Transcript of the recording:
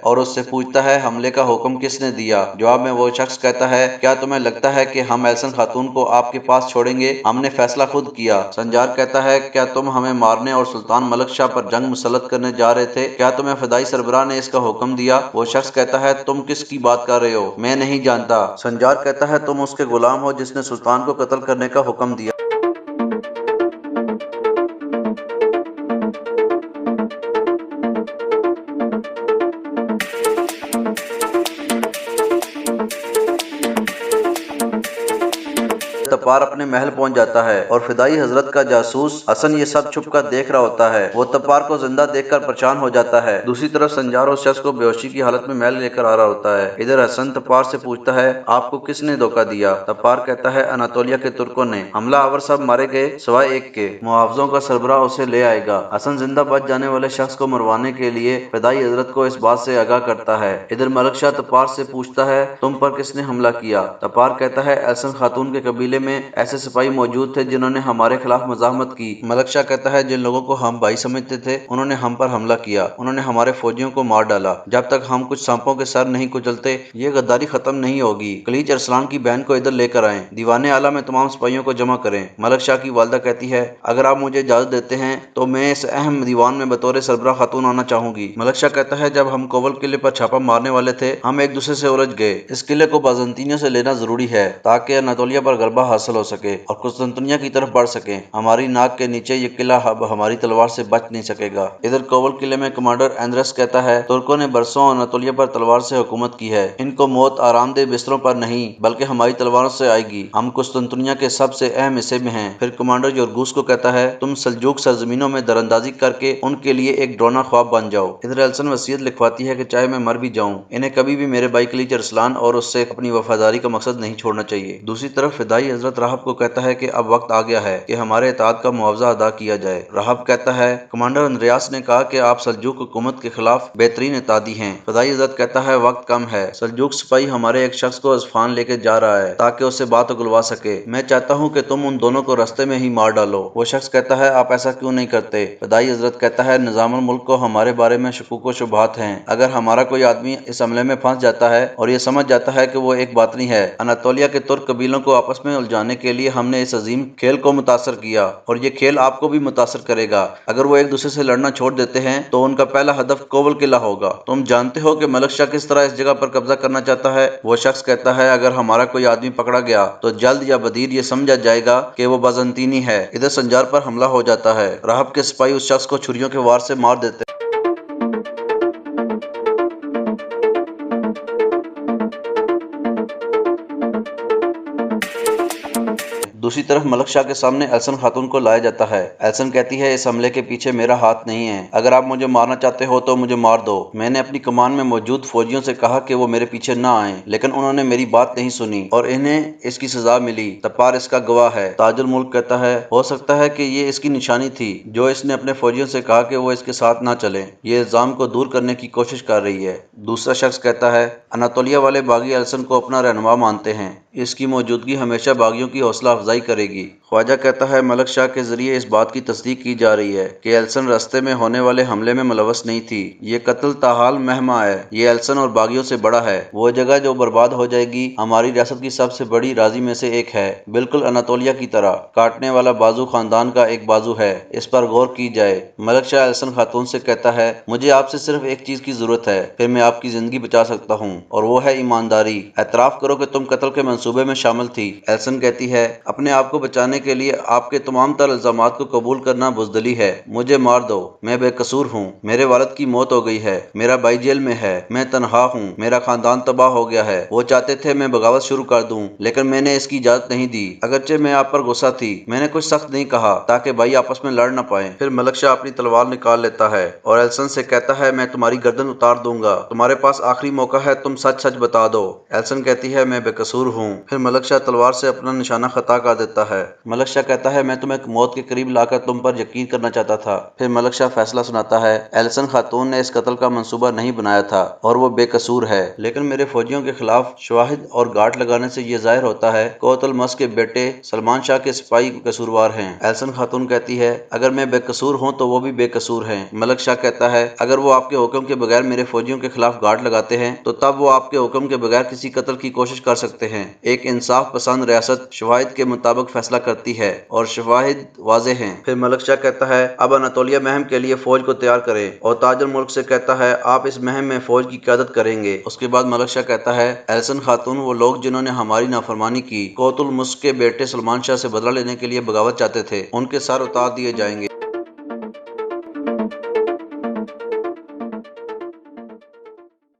اور اس سے پوچھتا ہے حملے کا حکم کس نے دیا؟ جواب میں وہ شخص کہتا ہے کیا تمہیں لگتا ہے کہ ہم ایلسن خاتون کو آپ کے پاس چھوڑیں گے؟ ہم نے فیصلہ خود کیا۔ سنجار کہتا ہے کیا تم ہمیں مارنے اور سلطان ملک شاہ پر جنگ مسلط کرنے جا رہے تھے؟ کیا تمہیں فدائی سربراہ نے اس کا حکم دیا؟ وہ شخص کہتا ہے تم کس کی بات کر رہے ہو؟ میں نہیں جانتا۔ سنجار کہتا ہے تم اس کے غلام ہو جس نے سلطان کو قتل کرنے کا حکم دیا۔ تپار اپنے محل پہنچ جاتا ہے اور فدائی حضرت کا جاسوس حسن یہ سب چھپ کر دیکھ رہا ہوتا ہے۔ وہ تپار کو زندہ دیکھ کر پریشان ہو جاتا ہے۔ دوسری طرف سنجار اس شخص کو بے ہوشی کی حالت میں محل لے کر آ رہا ہوتا ہے۔ ادھر حسن تپار سے پوچھتا ہے آپ کو کس نے دھوکہ دیا؟ تپار کہتا ہے اناتولیا کے ترکوں نے۔ حملہ آور سب مارے گئے سوائے ایک کے، محافظوں کا سربراہ اسے لے آئے گا۔ حسن زندہ بچ جانے والے شخص کو مروانے کے لیے فدائی حضرت کو اس بات سے آگاہ کرتا ہے۔ ادھر ملک شاہ تپار سے پوچھتا ہے تم پر کس نے حملہ کیا؟ تپار کہتا ہے ایلسن خاتون کے قبیلے میں ایسے سپاہی موجود تھے جنہوں نے ہمارے خلاف مزاحمت کی۔ ملک شاہ کہتا ہے جن لوگوں کو ہم بھائی سمجھتے تھے انہوں نے ہم پر حملہ کیا، انہوں نے ہمارے فوجیوں کو مار ڈالا۔ جب تک ہم کچھ سانپوں کے سر نہیں کچلتے یہ غداری ختم نہیں ہوگی۔ کلیچ ارسلان کی بہن کو ادھر لے کر آئیں، دیوان اعلیٰ میں تمام سپاہیوں کو جمع کریں۔ ملک شاہ کی والدہ کہتی ہے اگر آپ مجھے اجازت دیتے ہیں تو میں اس اہم دیوان میں بطور سربراہ خاتون آنا چاہوں گی۔ ملک شاہ کہتا ہے جب ہم کوبل قلعے پر چھاپا مارنے والے تھے ہم ایک دوسرے سے الجھ گئے۔ اس قلعے کو بازنطینیوں سے لینا ضروری ہے تاکہ اناتولیا پر غلبہ حاصل ہو سکے اور قسطنطنیہ کی طرف بڑھ سکیں۔ ہماری ناک کے نیچے یہ قلعہ اب ہماری تلوار سے بچ نہیں سکے گا۔ ادھر کوبل قلعے میں کمانڈر ایندرس کہتا ہے ترکوں نے برسوں اناتولیا پر تلوار سے حکومت کی ہے، ان کو موت آرام دہ بستروں پر نہیں بلکہ ہماری تلواروں سے آئے گی۔ ہم قسطنطنیہ کے سب سے اہم حصے میں ہیں۔ پھر کمانڈر یورگوس کو کہتا ہے تم سلجوق سرزمینوں میں دراندازی کر کے ان کے لیے ایک ڈرونا خواب بن جاؤ۔ ادھر ایلسن وصیت لکھواتی ہے کہ چاہے میں مر بھی جاؤں انہیں کبھی بھی میرے بھائی کلیچ ارسلان اور اس سے اپنی وفاداری کا مقصد نہیں چھوڑنا چاہیے۔ دوسری طرف فدائی حضرت راہب کو کہتا ہے کہ اب وقت آ گیا ہے کہ ہمارے اطاعت کا معاوضہ ادا کیا جائے۔ راہب کہتا ہے کمانڈر اندریاس نے کہا کہ آپ سلجوق حکومت کے خلاف بہترین اتحادی ہیں۔ فدائی حضرت کہتا ہے وقت کم ہے، سلجوق سپاہی ہمارے ایک شخص کو اصفہان لے کے جا رہا ہے تاکہ اس سے بات اگلوا سکے۔ میں چاہتا ہوں کہ تم ان دونوں کو رستے میں ہی مار ڈالو۔ وہ شخص کہتا ہے آپ ایسا کیوں نہیں کرتے؟ فدائی حضرت کہتا ہے نظام الملک کو ہمارے بارے میں شکوک و شبہات ہیں۔ اگر ہمارا کوئی آدمی اس عملے میں پھنس جاتا ہے اور یہ سمجھ جاتا ہے کہ وہ ایک باطنی ہے، اناتولیا کے ترک قبیلوں کو آپس میں الجھانے کے لیے ہم نے اس عظیم کھیل کو متاثر کیا اور یہ کھیل آپ کو بھی متاثر کرے گا۔ اگر وہ ایک دوسرے سے لڑنا چھوڑ دیتے ہیں تو ان کا پہلا ہدف کوبل قلعہ ہوگا۔ تم جانتے ہو کہ ملک شاہ کس طرح اس جگہ پر قبضہ کرنا چاہتا ہے؟ وہ شخص کہتا ہے اگر ہمارا کوئی آدمی پکڑا گیا تو جلد یا بدیر یہ سمجھا جائے گا کہ وہ بازنطینی ہے۔ ادھر سنجار پر حملہ ہو جاتا ہے، راہب کے سپاہی اس شخص کو چھریوں کے وار سے مار دیتے ہیں۔ دوسری طرف ملک شاہ کے سامنے ایلسن خاتون کو لایا جاتا ہے۔ ایلسن کہتی ہے اس حملے کے پیچھے میرا ہاتھ نہیں ہے، اگر آپ مجھے مارنا چاہتے ہو تو مجھے مار دو۔ میں نے اپنی کمان میں موجود فوجیوں سے کہا کہ وہ میرے پیچھے نہ آئیں لیکن انہوں نے میری بات نہیں سنی اور انہیں اس کی سزا ملی۔ تپار اس کا گواہ ہے۔ تاج الملک کہتا ہے ہو سکتا ہے کہ یہ اس کی نشانی تھی جو اس نے اپنے فوجیوں سے کہا کہ وہ اس کے ساتھ نہ چلیں، یہ الزام کو دور کرنے کی کوشش کر رہی ہے۔ دوسرا شخص کہتا ہے اناتولیا والے باغی ایلسن کو اپنا رہنما مانتے ہیں، اس کی موجودگی ہمیشہ باغیوں کی حوصلہ افزائی کرے گی۔ خواجہ کہتا ہے ملک شاہ کے ذریعے اس بات کی تصدیق کی جا رہی ہے کہ ایلسن راستے میں ہونے والے حملے میں ملوث نہیں تھی، یہ قتل تاحال مہما ہے، یہ ایلسن اور باغیوں سے بڑا ہے۔ وہ جگہ جو برباد ہو جائے گی ہماری ریاست کی سب سے بڑی راضی میں سے ایک ہے، بالکل اناتولیا کی طرح۔ کاٹنے والا بازو خاندان کا ایک بازو ہے، اس پر غور کی جائے۔ ملک شاہ ایلسن خاتون سے کہتا ہے مجھے آپ سے صرف ایک چیز کی ضرورت ہے پھر میں آپ کی زندگی بچا سکتا ہوں اور وہ ہے ایمانداری۔ اعتراف کرو کہ تم قتل کے منصوبے میں شامل تھی۔ ایلسن کہتی ہے اپنے آپ کو بچانے کے لیے آپ کے تمام تر الزامات کو قبول کرنا بزدلی ہے، مجھے مار دو، میں بے قصور ہوں، میرے والد کی موت ہو گئی ہے، میرا بھائی جیل میں ہے، میں تنہا ہوں، میرا خاندان تباہ ہو گیا ہے۔ وہ چاہتے تھے میں بغاوت شروع کر دوں لیکن میں نے اس کی اجازت نہیں دی، اگرچہ میں آپ پر غصہ تھی، میں نے کچھ سخت نہیں کہا تاکہ بھائی آپس میں لڑ نہ پائیں۔ پھر ملک شاہ اپنی تلوار نکال لیتا ہے اور ایلسن سے کہتا ہے میں تمہاری گردن اتار دوں گا، تمہارے پاس آخری موقع ہے، تم سچ سچ بتا دو۔ ایلسن کہتی ہے میں بے قصور ہوں۔ پھر ملک شاہ تلوار سے اپنا نشانہ خطا کر دیتا ہے۔ ملک شاہ کہتا ہے میں تمہیں موت کے قریب لا کر تم پر یقین کرنا چاہتا تھا۔ پھر ملک شاہ فیصلہ سناتا ہے ایلسن خاتون نے اس قتل کا منصوبہ نہیں بنایا تھا اور وہ بے قصور ہے، لیکن میرے فوجیوں کے خلاف شواہد اور گارڈ لگانے سے یہ ظاہر ہوتا ہے کوت المس کے بیٹے سلمان شاہ کے سپاہی قصوروار ہیں۔ ایلسن خاتون کہتی ہے اگر میں بے قصور ہوں تو وہ بھی بے قصور ہیں۔ ملک شاہ کہتا ہے اگر وہ آپ کے حکم کے بغیر میرے فوجیوں کے خلاف گارڈ لگاتے ہیں تو تب وہ آپ کے حکم کے بغیر کسی قتل کی کوشش کر سکتے ہیں۔ ایک انصاف پسند ریاست شواہد کے مطابق فیصلہ کرتی ہے اور شواہد واضح ہیں۔ پھر ملک شاہ کہتا ہے اب اناطولیہ مہم کے لیے فوج کو تیار کریں اور تاج الملک سے کہتا ہے آپ اس مہم میں فوج کی قیادت کریں گے۔ اس کے بعد ملک شاہ کہتا ہے ایلسن خاتون وہ لوگ جنہوں نے ہماری نافرمانی کی کوت المس کے بیٹے سلمان شاہ سے بدلہ لینے کے لیے بغاوت چاہتے تھے ان کے سر اتار دیے جائیں گے۔